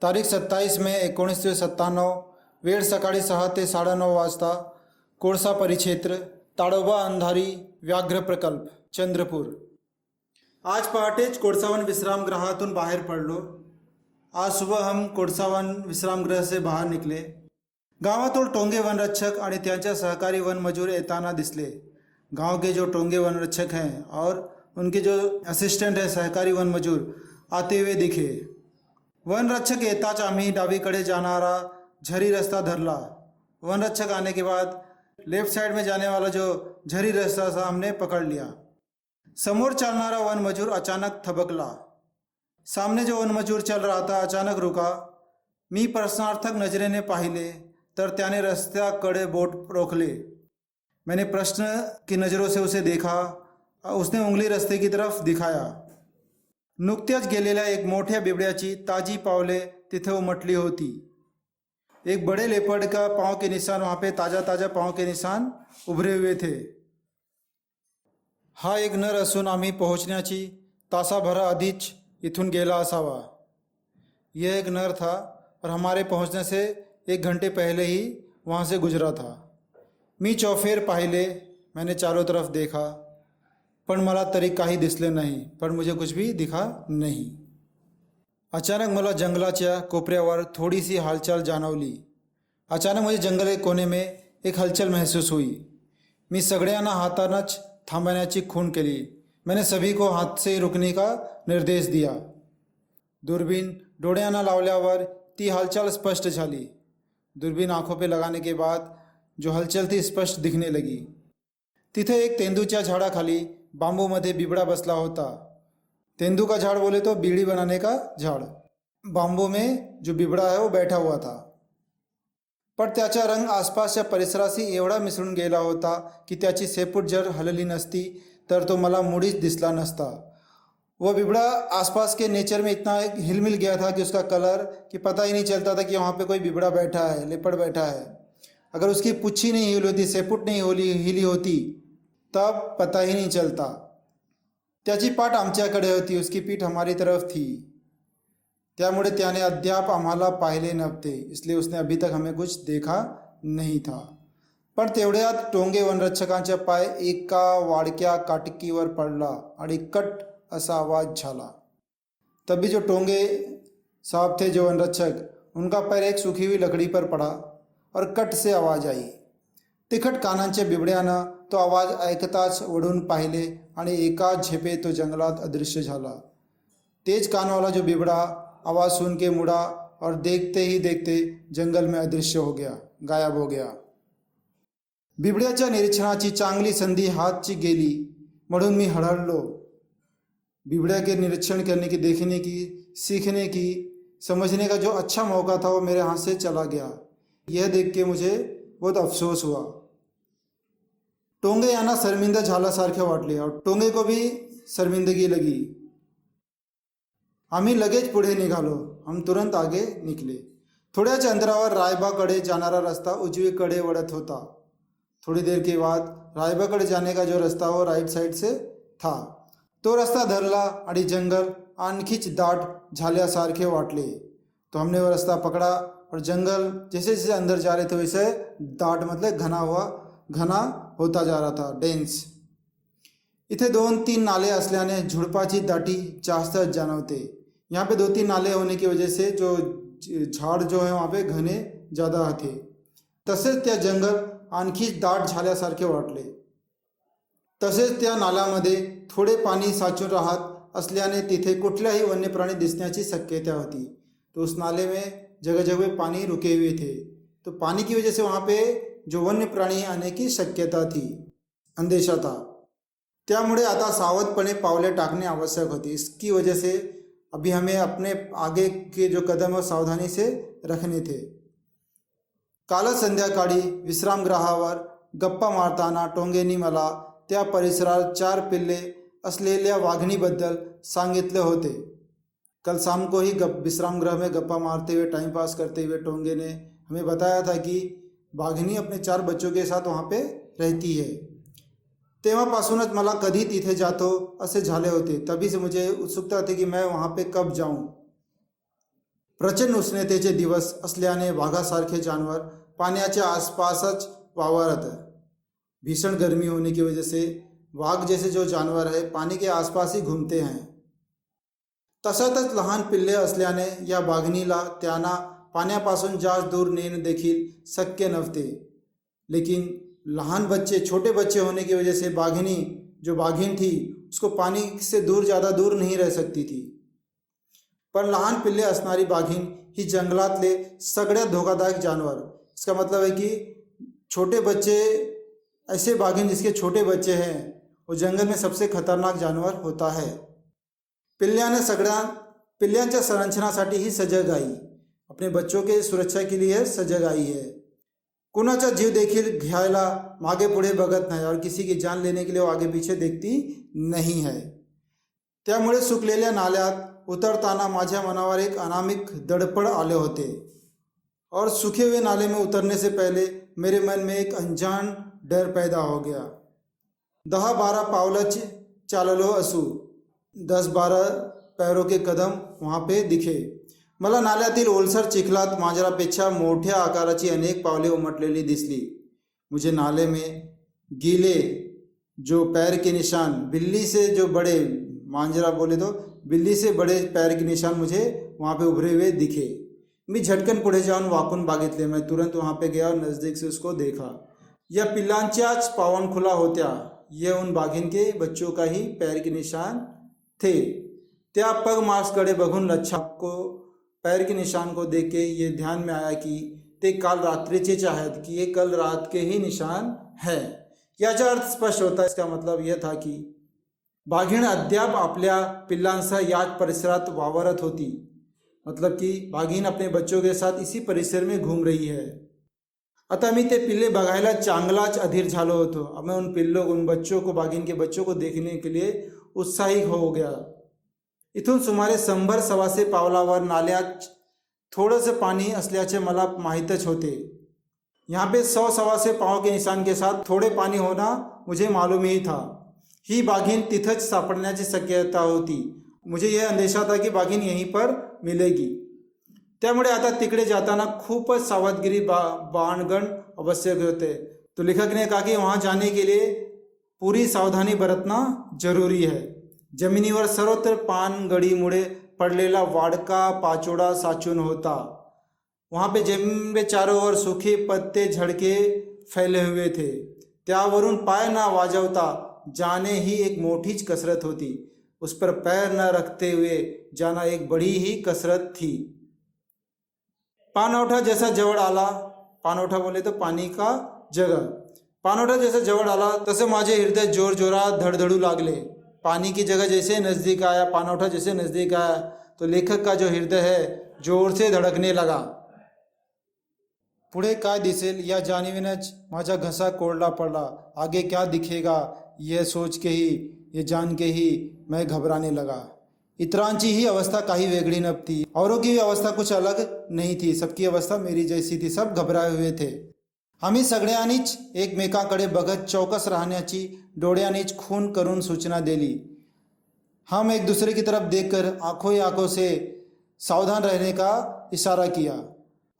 तारीख 27 मे 1997 वेळ सकाळी 6 ते 9:30 वाजता. कोळसा परिक्षेत्र, ताडोबा अंधारी व्याघ्र प्रकल्प, चंद्रपूर. आज पहाटेच कोळसावन विश्रामगृहातून बाहेर पडलो. आज सुबह हम कोळसावन विश्रामगृह से बाहर निकले. गावातून टोंगे वनरक्षक आणि त्यांच्या सहकारी वन मजूर येताना दिसले. गांव के जो टोंगे वनरक्षक हैं और उनके जो असिस्टेंट हैं सहकारी वन मजूर आते हुए दिखे. वनरक्षक येताच आम्ही डावीकडे जाणारा झरी रास्ता धरला. वनरक्षक आने के बाद लेफ्ट साइड में जाने वाला जो झरी रास्ता था हमने पकड़ लिया. समोर चलणारा वन मजूर अचानक थबकला. सामने जो वन मजूर चल रहा था अचानक रुका. मी प्रश्नार्थक नजरेने पाहिले तर त्याने रस्त्याकडे बोट रोखले. मैंने प्रश्न की नज़रों से उसे देखा. उसने उंगली रस्ते की तरफ दिखाया. नुकत्याच गेलेल्या एक मोठ्या बिबड्याची ताजी पावले तिथे उमटली होती. एक बड़े लेपर्ड का पाँव के निशान वहाँ पे ताज़ा ताज़ा पाँव के निशान उभरे हुए थे. हा एक नर असून आम्ही पोहोचण्याची तासाभरा आधीच इथून गेला असावा. यह एक नर था और हमारे पहुंचने से 1 घंटे पहले ही वहाँ से गुजरा था. मी चौफेर पाहिले. मैंने चारों तरफ देखा पण मला तरी काही दिसले नाही. पण मुझे कुछ भी दिखा नहीं. अचानक मला जंगलाच्या कोपऱ्यावर थोडीसी हालचाल जाणवली. अचानक मुझे जंगल के कोने में एक हलचल महसूस हुई. मी सगळ्यांना हातानच थांबण्याची खूण केली. मैंने सभी को हाथ से रुकने का निर्देश दिया. दूरबीन डोळ्यांना लावल्यावर ती हालचाल स्पष्ट झाली. दूरबीन आंखों पे लगाने के बाद जो हलचल थी स्पष्ट दिखने लगी. तिथे एक तेंदूच्या झाडाखाली बांबूमध्ये बिबड़ा बसला होता. तेंदू का झाड़ बोले तो बीड़ी बनाने का झाड़. बांबू में जो बिबड़ा है वो बैठा हुआ था. पण त्याचा रंग आसपासच्या परिसराशी एवढा मिसळून गेला होता की त्याची शेपूट जर हलली नसती तर तो मला मुळीच दिसला नसता. वो बिबड़ा आसपास के नेचर में इतना हिलमिल गया था कि उसका कलर कि पता ही नहीं चलता था कि वहाँ पे कोई बिबड़ा बैठा है, लेपर्ड बैठा है. अगर उसकी पुच्छी नहीं हिली होती, शेपूट नहीं हिली होती तब पता ही नहीं चलता. त्याची पाठ आमच्याकडे होती, उसकी पीठ हमारी तरफ थी. त्यामुळे त्याने अद्याप आम्हाला पाहिले नव्हते. इसलिए उसने अभी तक हमें कुछ देखा नहीं था. पण तेवढ्यात टोंगे वनरक्षकांचा पाय एका वाडक्या काटकीवर पडला आणि कट असा आवाज झाला. तभी जो टोंगे साहब थे जो वनरक्षक, उनका पैर एक सूखी हुई लकड़ी पर पड़ा और कट से आवाज आई. तिखट कानांच्या बिबड्यानं तो आवाज ऐकताच वळून पाहिले आणि एका झेपे तो जंगलात अदृश्य झाला. तेज कानवाला जो बिबड़ा आवाज़ सुन के मुड़ा और देखते ही देखते जंगल में अदृश्य हो गया, गायब हो गया. बिबड्याच्या निरीक्षणाची चांगली संधी हातची गेली म्हणून मी हळहळलो. बिबड़ा के निरीक्षण करने की, देखने की, सीखने की, समझने का जो अच्छा मौका था वो मेरे हाथ से चला गया. यह देख के मुझे बहुत अफसोस हुआ. टोंगे यांना शर्मिंदा झाल्यासारखे वाटले और टोंगे को भी शर्मिंदगी लगी. आम्ही लगेच पुढे निघालो. हम तुरंत आगे निकले. थोड्याच अंतरावर रायबाकडे जाणारा रस्ता उजवीकडे वळत होता. थोड़ी देर के बाद रायबाकडे जाने का जो रास्ता वो राइट साइड से था. तो रास्ता धरला आणि जंगल आणखीच दाट झाल्यासारखे वाटले. तो हमने वो रास्ता पकड़ा और जंगल जैसे जैसे अंदर जा रहे थे वैसे दाट मतलब घना होता जा रहा था, डेंस. इथे 2-3 नाले असल्याने झुडपाची दाटी जास्त जाणवते. यहाँ पे 2-3 नाले होने की वजह से जो झाड़ जो है वहाँ पे घने ज़्यादा थे. तसेच त्या जंगल आणखीच दाट झाल्यासारखे वाटले. तसेच त्या नाल्यामध्ये थोडे पाणी साचून राहत असल्याने तिथे कुठल्याही वन्य प्राणी दिसण्याची शक्यता होती. तो उस नाले में जगह जगह पानी रुके हुए थे. तो पानी की वजह से वहाँ पे जो वन्य प्राणी आने की शक्यता थी, अंदेशा था. त्यामुळे आता सावधपणे पावले टाकने आवश्यक होती. इसकी वजह से अभी हमें अपने आगे के जो कदम और सावधानी से रखने थे. कालच संध्याकाळी विश्रामगृहावर गप्पा मारताना टोंगेंनी मला त्या परिसरात 4 पिल्ले असलेल्या वाघिणीबद्दल सांगितले होते. कल शाम को ही विश्रामगृह में गप्पा मारते हुए, टाइम पास करते हुए टोंगे ने हमें बताया था कि वाघिणी अपने 4 बच्चों के साथ वहाँ पे रहती है. तेव्हापासूनच मला कधी तिथे जातो असे झाले होते. तभी से मुझे उत्सुकता थी कि मैं वहाँ पे कब जाऊँ. प्रचंड उष्णतेचे दिवस असल्याने वाघासारखे जानवर पाण्याच्या आसपासच वावरत। भीषण गर्मी होने की वजह से वाघ जैसे जो जानवर है पानी के आसपास ही घूमते हैं। तशातच लहान पिल्ले असल्याने या बाघिणीला त्यांना पाण्यापासून जास्त दूर नेणे देखील शक्य नव्हते। लेकिन लहान बच्चे, छोटे बच्चे होने की वजह से बाघिनी जो बाघिन थी उसको पानी से ज़्यादा दूर नहीं रह सकती थी। पण लहान पिल्ले असणारी बाघीण ही जंगलातले सगळ्यात धोकादायक जानवर। इसका मतलब है कि छोटे बच्चे, ऐसे बाघीण जिसके छोटे बच्चे हैं वो जंगल में सबसे खतरनाक जानवर होता है। पिल्ल्यांच्या संरक्षणासाठी ही सजग आई, अपने बच्चों के सुरक्षा के लिए सजग आई है। कुणाचा जीव देखील घ्यायला मागे पुढे बघत नाही और किसी की जान लेने के लिए वो आगे पीछे देखती नहीं है। त्यामुळे सुकलेल्या नाल्यात उतरताना माझ्या मनावर एक अनामिक दडपण आले होते और सूखे हुए नाले में उतरने से पहले मेरे मन में एक अनजान डर पैदा हो गया। 10-12 पावलं चाललो असू, 10-12 पैरों के कदम वहाँ पे दिखे। मला नाल्यातील ओलसर चिखलात मांजरापेक्षा मोठ्या आकाराची अनेक पावले उमटलेली दिसली। मुझे नाले में गीले जो पैर के निशान, बिल्ली से जो बड़े, मांजरा बोले तो बिल्ली से बड़े पैर के निशान मुझे वहाँ पे उभरे हुए दिखे। मैं झटकन पुढे जाऊन वाकून बघितले। मैं तुरंत वहाँ पे गया और नज़दीक से उसको देखा। या पिल्लांच्याच पावनखुला होत्या। ये उन बाघिन के बच्चों का ही पैर के निशान थे। त्या पग मांसकडे बघून लच्छा को पैर के निशान को देख के ये ध्यान में आया कि ते काल रात्रीचेच आहेत, कि ये कल रात के ही निशान है। याचा अर्थ स्पष्ट होता है। इसका मतलब यह था कि बाघीण अद्याप आपल्या पिल्लांसह याच परिसरात वावरत होती। मतलब कि बाघीण अपने बच्चों के साथ इसी परिसर में घूम रही है। आता मी ते पिल्ले बघायला चांगलाच अधीर झालो होतो। अब मैं उन बच्चों को, बाघीण के बच्चों को देखने के लिए उत्साही हो गया। इथून सुमारे 100-125 पावलावर नाल्यात थोडंसं पाणी असल्याचे मला माहीतच होते। यहाँ पे 100-125 पाँव के निशान के साथ थोड़े पानी होना मुझे मालूम ही था। ही बाघीण तिथंच सापडण्याची शक्यता होती। मुझे यह अंदेशा था कि बाघीण यहीं पर मिलेगी। त्यामुळे आता तिकडे जाताना खूपच सावधगिरी बाणगण आवश्यक होते। तो लेखक ने कहा कि वहाँ जाने के लिए पूरी सावधानी बरतना जरूरी है। जमिनीवर सर्वत्र पानगळीमुळे पडलेला वाडका पाचोड़ा साचून होता। वहाँ पे जमीन में चारों ओर सूखे पत्ते झड़के फैले हुए थे। त्यावरून पाय न वाजवता जाने ही एक मोठीच कसरत होती। उस पर पैर न रखते हुए जाना एक बड़ी ही कसरत थी। पानौठा जैसा जवळ आला, पानौठा बोले तो पानी का जगह, पानौठा जैसा जवळ आला तसे माझे हृदय जोर जोरात धड़धड़ू लागले। पानी की जगह जैसे नज़दीक आया, पानौठा जैसे नज़दीक आया तो लेखक का जो हृदय है जोर से धड़कने लगा। पुढे काय दिसेल या जाणीवेनच माझा घसा कोरडा पडला। आगे क्या दिखेगा यह सोच के ही, ये जान के ही मैं घबराने लगा। इतरांची ही अवस्था काही वेगळी नव्हती। औरों की अवस्था कुछ अलग नहीं थी। सबकी अवस्था मेरी जैसी थी। सब घबराए हुए थे। आम्ही सगळ्यांनीच एकमेकांकडे बघत चौकस राहण्याची डोळ्यांनीच खून करून सूचना दिली। हम एक दूसरे की तरफ देखकर आंखों ही आंखों से सावधान रहने का इशारा किया।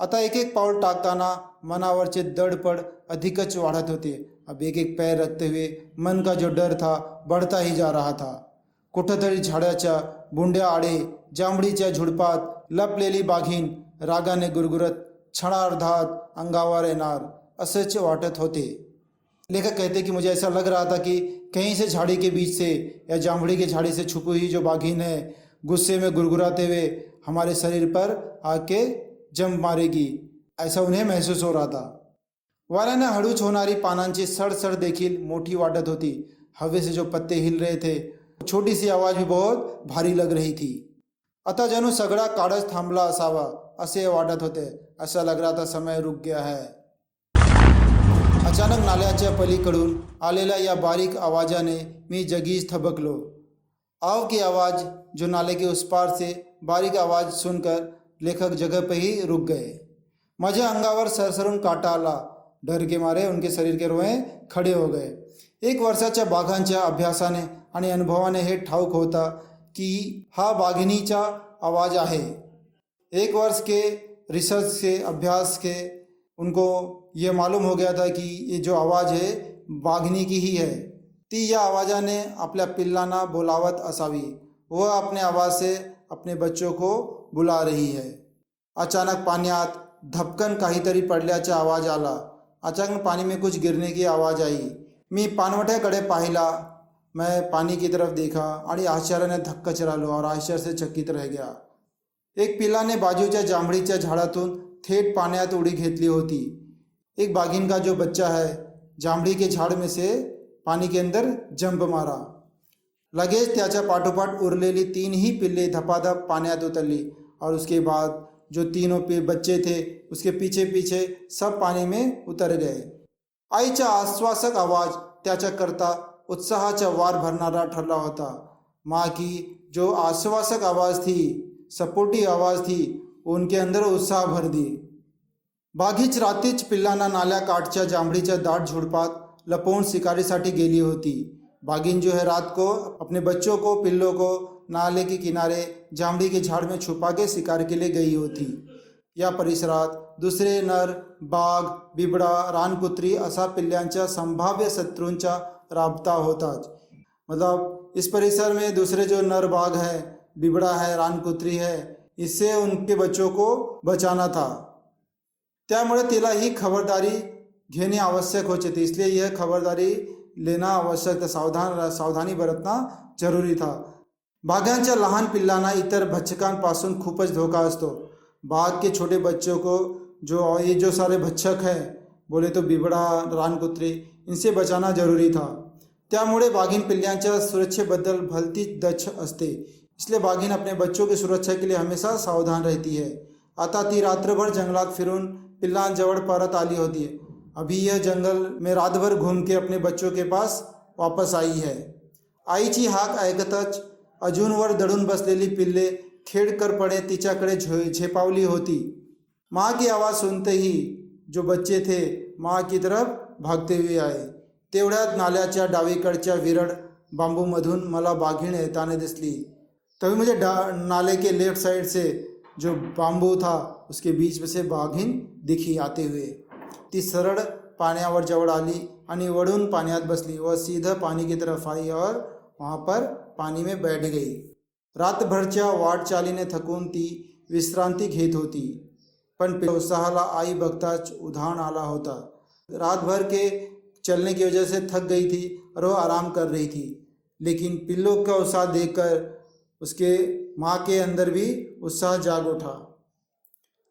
आता एक एक पाऊल टाकताना मनावरचे दडपड अधिकच वाढत होते। अब एक एक पैर रखते हुए मन का जो डर था बढ़ता ही जा रहा था। कुठंतरी झाडाच्या बुंड्या आडे जांभळीच्या झुडपात लपलेली बाघीण रागाने गुरगुरत क्षणार्धात अंगावर येणार असेच वाटत होते। लेखक कहते कि मुझे ऐसा लग रहा था कि कहीं से झाड़ी के बीच से या जांभड़ी के झाड़ी से छुपी हुई जो बाघीन है गुस्से में गुरगुराते हुए हमारे शरीर पर आके जंप मारेगी, ऐसा उन्हें महसूस हो रहा था। वाऱ्याने हळूच होणारी पानांची सडसड देखील मोठी वाटत होती। हवे से जो पत्ते हिल रहे थे, छोटी सी आवाज भी बहुत भारी लग रही थी। आता जणू सगळा काळच थांबला असावा असे वाटत होते। ऐसा लग रहा था समय रुक गया है। अचानक नाल्याच्या पलीकडून आलेल्या या बारीक आवाजाने मी जगीच थबकलो। आव की आवाज़, जो नाले के उस पार से बारीक आवाज़ सुनकर लेखक जगह पर ही रुक गए। माझ्या अंगावर सरसरून काटा आला। डर के मारे उनके शरीर के रोए खड़े हो गए। 1 वर्षाच्या बाघांच्या अभ्यासाने आणि अनुभवाने हे ठाऊक होता की हा बाघिणीचा आवाज आहे। 1 वर्ष के रिसर्च के अभ्यास के उनको ये मालूम हो गया था कि ये जो आवाज़ है बाघिनी की ही है. ती या आवाजाने आपल्या पिल्लांना बोलावत असावी. वह अपने आवाज़ से अपने बच्चों को बुला रही है. अचानक पाण्यात धपकन काहीतरी पडल्याचा आवाज आला. अचानक पानी में कुछ गिरने की आवाज़ आई. मी पाणवठ्याकडे पाहिला. मैं पानी की तरफ देखा आणि आश्चर्याने धक्काच राहिलो और आश्चर्य से चकित रह गया. एक पिल्लाने बाजूच्या जांभळीच्या झाडातून थेट पाण्यात उडी घेतली होती. एक बाघिन का जो बच्चा है जांभळी के झाड़ में से पानी के अंदर जंप मारा. लगेच त्याच्या पाठोपाठ उरलेली 3ही पिल्ले धपाधप पाण्यात उतरली और उसके बाद जो तीनों बच्चे थे उसके पीछे पीछे सब पानी में उतर गए. आईचा आश्वासक आवाज त्याच्याकरता उत्साहाचा वार भरणारा ठरला होता. माँ की जो आश्वासक आवाज़ थी, सपोर्टिव आवाज़ थी, उनके अंदर उत्साह भर दी. बाघीच रात्रीच पिल्लांना नाल्याकाठच्या जांभळीच्या दाट झुडपात लपवून शिकारीसाठी गेली होती. बाघिन जो है रात को अपने बच्चों को, पिल्लों को नाले के किनारे जांभळी के झाड़ में छुपा के शिकार के लिए गई होती. या परिसरात दुसरे नर बाघ, बिबडा, रानकुत्री असा पिल्ल्यांच्या संभाव्य शत्रूंचा राबता होताच. मतलब इस परिसर में दूसरे जो नर बाघ है, बिबड़ा है, रानकुत्री है, इससे उनके बच्चों को बचाना था. त्यामुळे तिला ही खबरदारी घेणे आवश्यक होते थे. इसलिए यह खबरदारी लेना आवश्यक था. सावधानी बरतना जरूरी था. बाघांच्या लहान पिल्लांना इतर भक्षकांपासून खूपच धोका असतो. बाघ के छोटे बच्चों को जो सारे भक्षक हैं, बोले तो बिबड़ा, रानकुत्री, इनसे बचाना जरूरी था. त्यामुळे बाघीन पिल्ल्यांच्या सुरक्षेबद्दल भलतीच दक्ष असते. इसलिए बाघीन अपने बच्चों की सुरक्षा के लिए हमेशा सावधान रहती है. आता ती रात्रभर जंगलात फिरून पिल्लांजवळ परत आली होती. अभी यह जंगल में रातभर घूम के अपने बच्चों के पास वापस आई है. आईची हाक ऐकतच अजूनवर दडून बसलेली पिल्ले खेडकरपणे तिच्याकडे झेपावली होती. माँ की आवाज़ सुनते ही जो बच्चे थे माँ की तरफ भागते हुए आए. तेवढ्यात नाल्याच्या डावीकडच्या विरळ बांबूमधून मला बाघीण येताना दिसली. तभी मुझे नाले के लेफ्ट साइड से जो बांबू था उसके बीच में से बाघीण दिखी आते हुए. ती सरळ पाण्यावर जवळ आली आणि वळून पाण्यात बसली. वह सीधा पानी की तरफ आई और वहाँ पर पानी में बैठ गई. रातभरच्या वाटचालीने थकून ती विश्रांती घेत होती. पण उत्साहाला आई बघताच उधाण आला होता. रात भर के चलने की वजह से थक गई थी और वह आराम कर रही थी. लेकिन पिल्लों का उत्साह देखकर उसके माँ के अंदर भी उत्साह जाग उठा.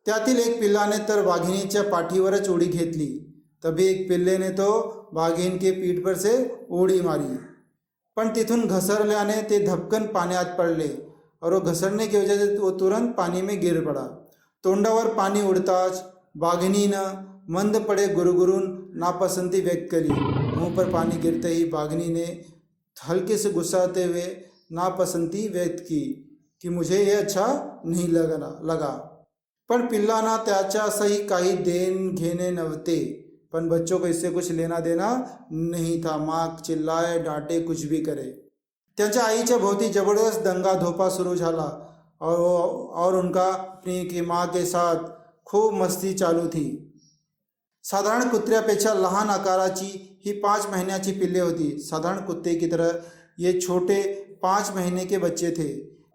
त्यातील एक पिल्लाने तर वाघिणीच्या पाठीवरच उडी घेतली. तभी एक पिल्लेने तो वाघिण के पीठ पर से उडी मारी. पण तिथून घसरल्याने ते धपकन पाण्यात पडले और वो घसरने की वजह से वो तुरंत पानी में गिर पड़ा. तोंडावर पाणी उडताच बाघिणीनं मंद पड़े गुरगुरून नापसंदी व्यक्त करी. मुंह पर पानी गिरते ही बाघिनी ने हल्के से गुस्साते हुए नापसंदी व्यक्त की कि मुझे ये अच्छा नहीं लगा. पण पिल्लांना त्याच्यासही काही देन घेणे नव्हते. पण बच्चों को इससे कुछ लेना देना नहीं था. माँ चिल्लाए, डांटे, कुछ भी करे. त्यांच्या आईच्या भोवती जबरदस्त दंगा धोपा सुरू झाला और उनका अपनी की माँ के साथ खूब मस्ती चालू थी. साधारण कुत्र्यापेक्षा लहान आकाराची ही 5 महीन्याची पिल्ले होती. साधारण कुत्ते की तरह ये छोटे 5 महीने के बच्चे थे.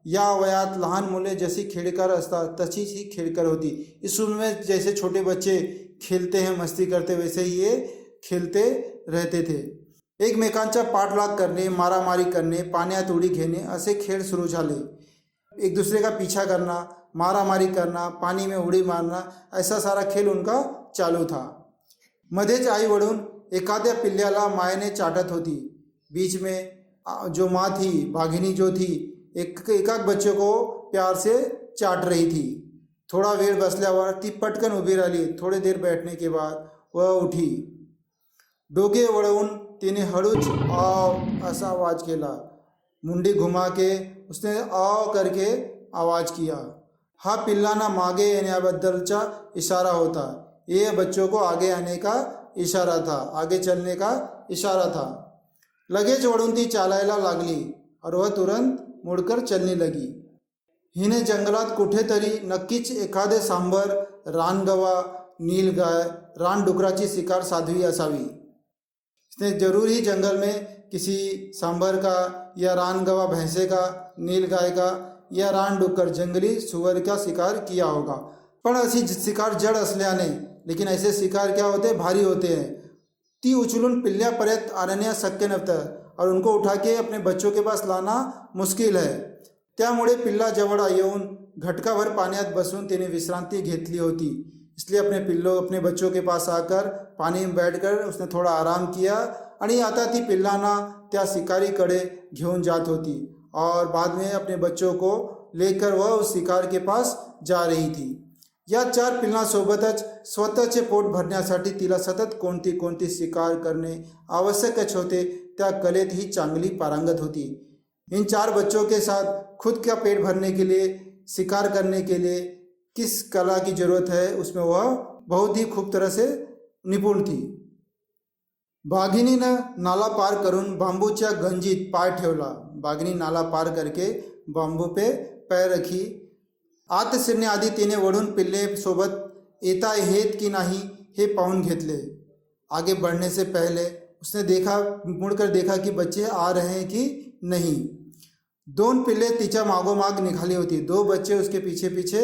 या वयात लहान मुले जैसी खेळकर असतात तशीच ही खेळकर होती. इस उम्र में जैसे छोटे बच्चे खेलते हैं, मस्ती करते, वैसे ही ये खेलते रहते थे. एकमेकांचा पाठलाग करणे, मारामारी करणे, पाण्यात उडी घेणे असे खेळ सुरू झाले. एक दूसरे का पीछा करना, मारामारी करना, पानी में उड़ी मारना, ऐसा सारा खेल उनका चालू था. मध्येच आई वळून एखाद्या पिल्ल्याला मायेने चाटत होती. बीच में जो माँ थी, बाघिनी जो थी, एक बच्चे को प्यार से चाट रही थी. थोड़ा वेळ बसल्यावर ती पटकन उभी राहिली. थोड़ी देर बैठने के बाद वह उठी. डोके वळवून तिने हळूच आव असा आवाज केला. मुंडी घुमा के उसने आव करके आवाज किया. हा पिल्लांना मागे येण्याबद्दलचा इशारा होता. ये बच्चों को आगे आने का इशारा था, आगे चलने का इशारा था. लगेच वळून ती चालायला लागली और वह तुरंत मुड़कर चलने लगी. हिने जंगलात कुठेतरी नक्कीच एखादे सांबर, रानगवा, नीलगाय, रानडुकराची शिकार साधवी असावी. इसने जरूर ही जंगल में किसी सांबर का या रानगवा भैंसे का, नीलगाय का या रानडुक्कर जंगली सुअर का शिकार किया होगा. पण अशी शिकार जड असल्याने, लेकिन ऐसे शिकार क्या होते, भारी होते हैं. ती उचलून पिल्ल्यापर्यंत आणण्यास शक्य नव्हतं और उनको उठा के अपने बच्चों के पास लाना मुश्किल है. त्यामुळे पिल्ला जवळ येऊन घटकाभर पाण्यात बसून तिने विश्रांती घेतली होती. इसलिए अपने बच्चों के पास आकर पानी में बैठकर उसने थोड़ा आराम किया आणि आता ती पिल्लांना त्या शिकारीकडे घेऊन जात होती और बाद में अपने बच्चों को लेकर वह उस शिकार के पास जा रही थी. या 4 पिल्लांसोबतच स्वतःचे पोट भरण्यासाठी तिला सतत कोणती कोणती शिकार करणे आवश्यकच होते, त्या कलेत ही चांगली पारंगत होती. इन 4 बच्चों के साथ खुद का पेट भरने के लिए, शिकार करने के लिए किस कला की ज़रूरत है, उसमें वह बहुत ही खूब तरह से निपुण थी. बाघिनीनं नाला पार करून बांबूच्या गंजीत पाय ठेवला. बाघिनी नाला पार करके बांबू पे पैर रखी. आत शिरण्याआधी तिने वळून पिल्ले सोबत येता आहेत की नाही हे पाहून घेतले. आगे बढ़ने से पहले उसने मुड़कर देखा कि बच्चे आ रहे हैं कि नहीं. 2 पिल्ले तिच्या मागोमाग निघाली होती. 2 बच्चे उसके पीछे पीछे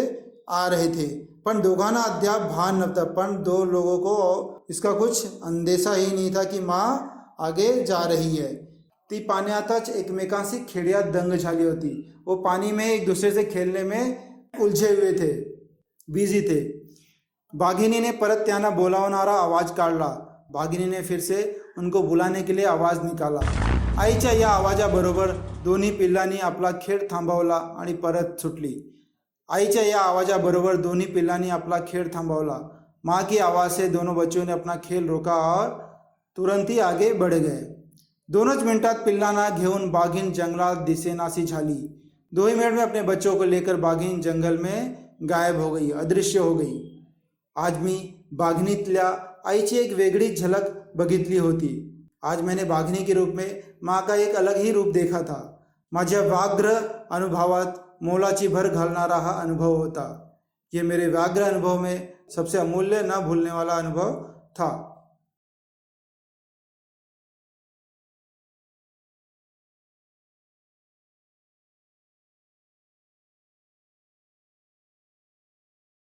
आ रहे थे, पण दोघांना अद्याप भान नव्हता. पण 2 लोगों को इसका कुछ अंदेशा ही नहीं था कि माँ आगे जा रही है. ती पाण्यातच एकमेकांशी खेड्यात दंग झाली होती. वो पानी में एक दूसरे से खेलने में उलझे हुए थे, बिजी थे. बाघिनी ने परत त्यांना बोलावणारा आवाज काढला. बाघिनी ने फिर से उनको बुलाने के लिए आवाज निकाला. आईच्या या आवाजाबरोबर दोन्ही पिल्लांनी आपला खेळ थांबवला आणि परत सुटली. आईच्या या आवाजाबरोबर दोन्ही पिल्लांनी अपना खेल थांबवला. माँ की आवाज़ से दोनों बच्चों ने अपना खेल रोका और तुरंत ही आगे बढ़ गए. 2च मिनिटात पिल्लांना घेऊन बाघीन जंगलात दिसेनासी झाली. 2 ही मिनट में अपने बच्चों को लेकर बाघीन जंगल में गायब हो गई, अदृश्य हो गई. आज मी बाघिनीतल्या आईची एक वेगळी झलक बघितली होती. आज मैंने बाघिनी के रूप में माँ का एक अलग ही रूप देखा था. माझ्या व्याघ्र अनुभवात मोलाची भर घालणारा हा अनुभव होता. ये मेरे व्याघ्र अनुभव में सबसे अमूल्य, न भूलने वाला अनुभव था.